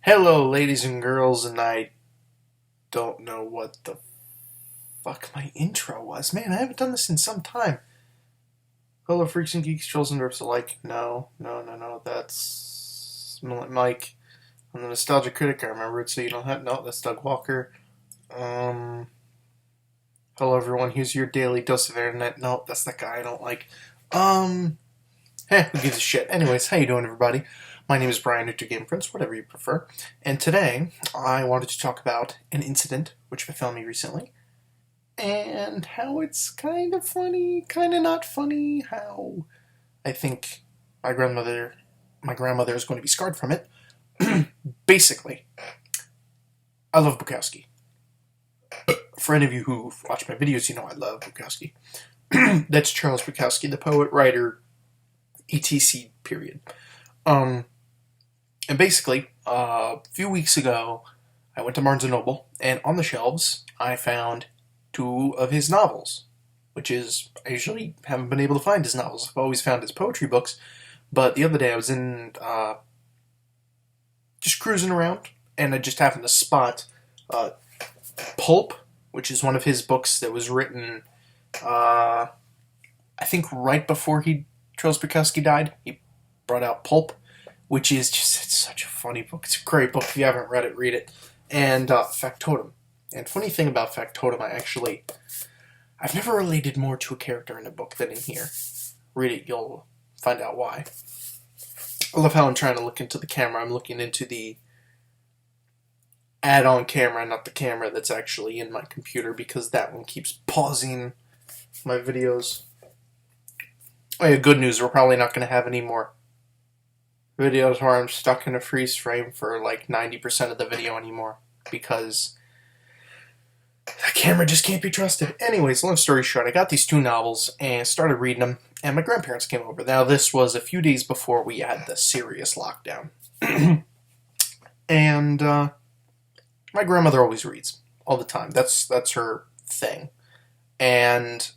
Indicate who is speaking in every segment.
Speaker 1: Hello, ladies and girls, and I don't know what the fuck my intro was. Man, I haven't done this in some time. Hello, freaks and geeks, trolls and derps alike. No, that's Mike. I'm the nostalgia critic. I remember it, so you don't have. No, that's Doug Walker. Um, hello, everyone. Here's your daily dose of internet. No, that's that guy I don't like. Um, who gives a shit? Anyways, how you doing, everybody? My name is Brian, New Game Prince, whatever you prefer. And today, I wanted to talk about an incident which befell me recently, and how it's kind of funny, kind of not funny, how I think my grandmother is going to be scarred from it. Basically, I love Bukowski. For any of you who watch my videos, you know I love Bukowski. That's Charles Bukowski, the poet, writer, etc. Period. And basically, a few weeks ago, I went to Barnes & Noble, and on the shelves, I found two of his novels, which is, I usually haven't been able to find his novels. I've always found his poetry books, but the other day I was just cruising around, and I just happened to spot Pulp, which is one of his books that was written, I think right before Charles Bukowski died. He brought out Pulp, which is it's such a funny book. It's a great book. If you haven't read it, read it. And Factotum. And funny thing about Factotum, I've never related more to a character in a book than in here. Read it, you'll find out why. I love how I'm trying to look into the camera. I'm looking into the add-on camera, not the camera that's actually in my computer, because that one keeps pausing my videos. Oh yeah, good news, we're probably not going to have any more videos where I'm stuck in a freeze frame for like 90% of the video anymore, because the camera just can't be trusted. Anyways, long story short, I got these two novels and started reading them, and my grandparents came over. Now, this was a few days before we had the serious lockdown. And my grandmother always reads all the time. That's her thing. And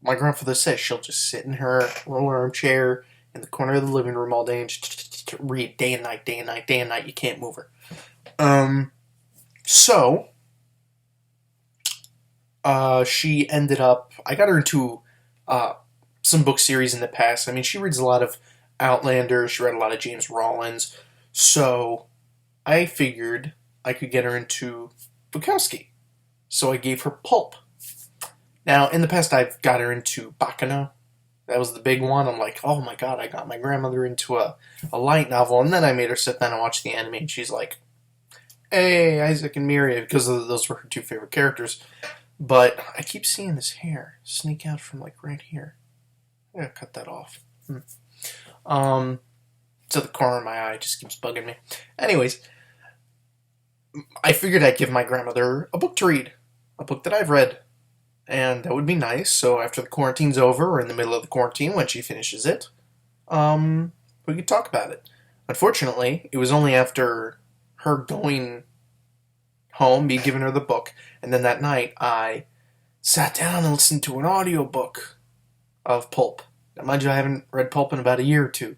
Speaker 1: my grandfather says she'll just sit in her little armchair in the corner of the living room all day and just read day and night, day and night, day and night. You can't move her. So she ended up, I got her into some book series in the past. I mean, she reads a lot of Outlander. She read a lot of James Rollins. So I figured I could get her into Bukowski. So I gave her Pulp. Now, in the past, I've got her into Bacano. That was the big one. I'm like, oh my god, I got my grandmother into a light novel. And then I made her sit down and watch the anime. And she's like, hey, Isaac and Miria, because those were her two favorite characters. But I keep seeing this hair sneak out from like right here. I gotta cut that off. So the corner of my eye just keeps bugging me. Anyways, I figured I'd give my grandmother a book to read. A book that I've read. And that would be nice. So after the quarantine's over, or in the middle of the quarantine when she finishes it, we could talk about it. Unfortunately, it was only after her going home, me giving her the book, and then that night I sat down and listened to an audiobook of Pulp. Now, mind you, I haven't read Pulp in about a year or two.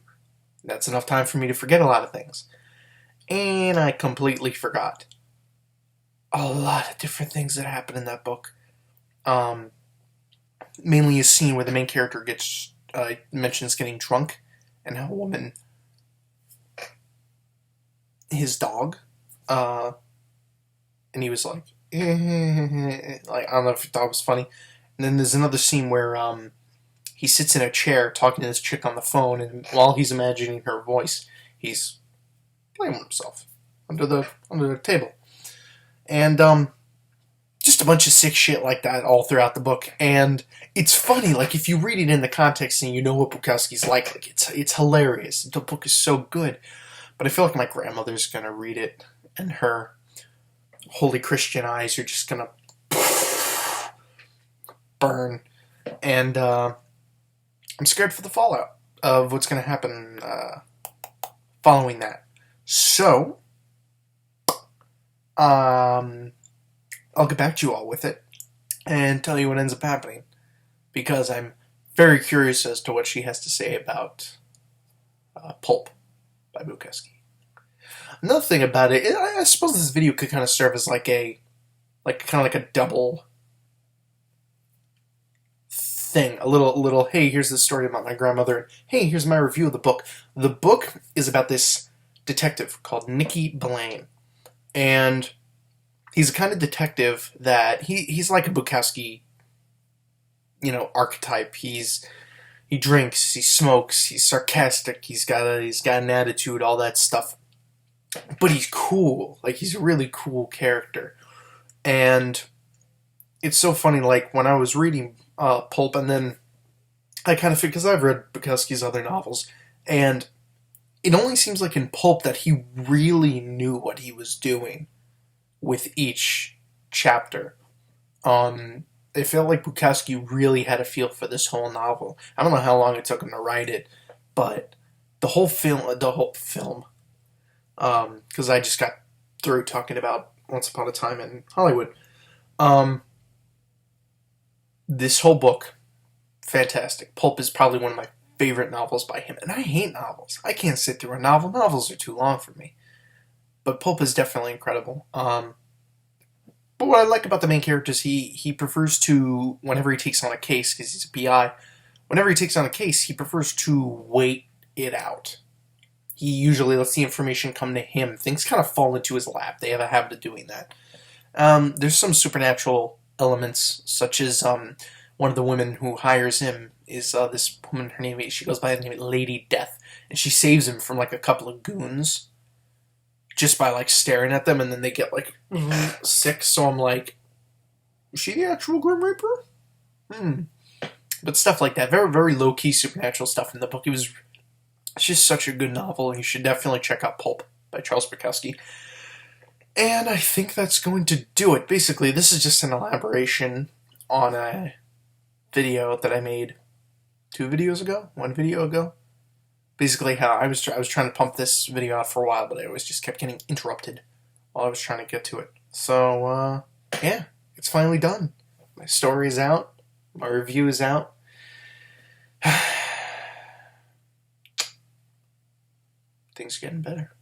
Speaker 1: That's enough time for me to forget a lot of things. And I completely forgot a lot of different things that happened in that book. Mainly a scene where the main character gets mentions getting drunk, and how a woman, his dog, and he was like, like, I don't know if that was funny. And then there's another scene where he sits in a chair talking to this chick on the phone, and while he's imagining her voice, he's playing with himself under the table, and just a bunch of sick shit like that all throughout the book. And it's funny, like, if you read it in the context and you know what Bukowski's like it's hilarious. The book is so good. But I feel like my grandmother's gonna read it, and her holy Christian eyes are just gonna burn. And I'm scared for the fallout of what's gonna happen following that. So, I'll get back to you all with it and tell you what ends up happening, because I'm very curious as to what she has to say about Pulp by Bukowski. Another thing about it, I suppose this video could kind of serve as like a double thing. A little. Hey, here's the story about my grandmother. And hey, here's my review of the book. The book is about this detective called Nicky Blaine, and he's a kind of detective that he's like a Bukowski, archetype. He drinks, he smokes, he's sarcastic, he's got an attitude, all that stuff. But he's cool. Like, he's a really cool character. And it's so funny, like, when I was reading Pulp, and then I kind of figured, because I've read Bukowski's other novels, and it only seems like in Pulp that he really knew what he was doing with each chapter. It felt like Bukowski really had a feel for this whole novel. I don't know how long it took him to write it, but the whole film, because I just got through talking about Once Upon a Time in Hollywood. This whole book, fantastic. Pulp is probably one of my favorite novels by him, and I hate novels. I can't sit through a novel. Novels are too long for me. But Pulp is definitely incredible. But what I like about the main character is he prefers to, whenever he takes on a case, because he's a PI, whenever he takes on a case, he prefers to wait it out. He usually lets the information come to him. Things kind of fall into his lap. They have a habit of doing that. There's some supernatural elements, such as one of the women who hires him is this woman. She goes by the name of Lady Death, and she saves him from like a couple of goons just by like staring at them, and then they get like sick. So I'm like, is she the actual Grim Reaper? But stuff like that, very very low key supernatural stuff in the book. It's just such a good novel, and you should definitely check out Pulp by Charles Bukowski. And I think that's going to do it. Basically, this is just an elaboration on a video that I made 1 video ago. Basically, how I was trying to pump this video out for a while, but I always just kept getting interrupted while I was trying to get to it. So, yeah, it's finally done. My story is out. My review is out. Things are getting better.